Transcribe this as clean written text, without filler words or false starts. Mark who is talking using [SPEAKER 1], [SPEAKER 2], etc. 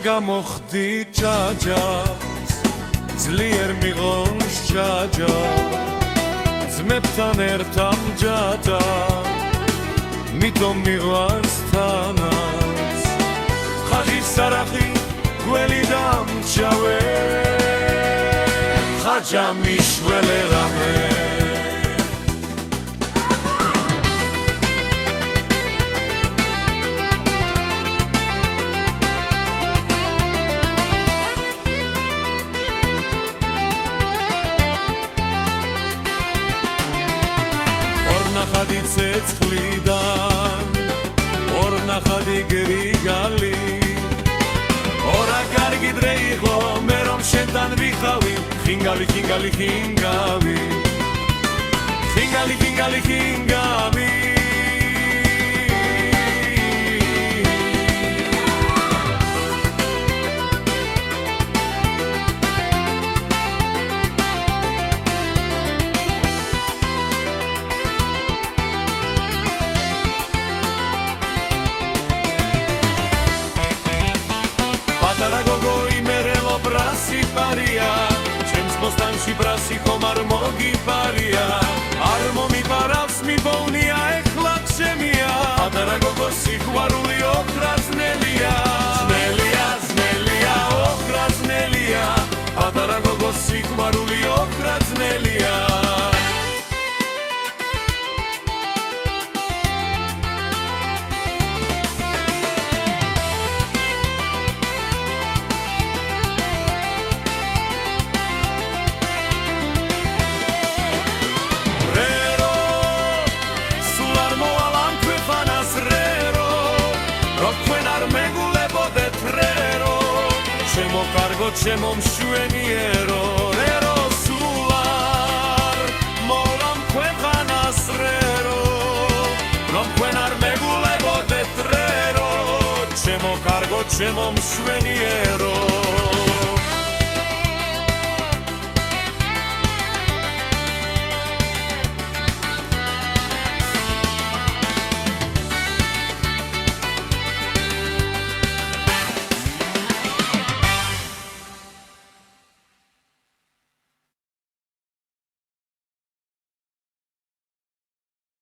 [SPEAKER 1] გამოხდი ჭაჭას ძლიერ მიღონს ჭაჭა ძმებთან ერთ ამჯადა მითომ მიყვარს თანაც ხაჟის სარახი გველი დამჩავე ხაჯა მიშველე რამე ნახადი ცეცხლიდან ორ ნახადი გრიგალი ორა კარგი დღე იყო მე რომ შენთან ვიხავი ხინგალი ხინგალი ხინგავი ხინგალი ხინგალი ხინგავი პატარა გოგო იმერელო ბრასი პარია ჩემს ბოსტანში ბრასი ხომ არ მოგიპარია არ მომიპარავს მიბოვნია ეხლა ჩემია პატარა გოგო სიყვარული ოქრა ძნელია ძნელია ძნელია ოქრა ძნელია პატარა გოგო სიყვარული ოქრა ძნელია ჩემო მშვენიერო რერო სულარ მოლამ ქვეყანას რერო რომ თქვენ არ მეგულებოდეთ რერო ჩემო კარგო ჩემო მშვენიერო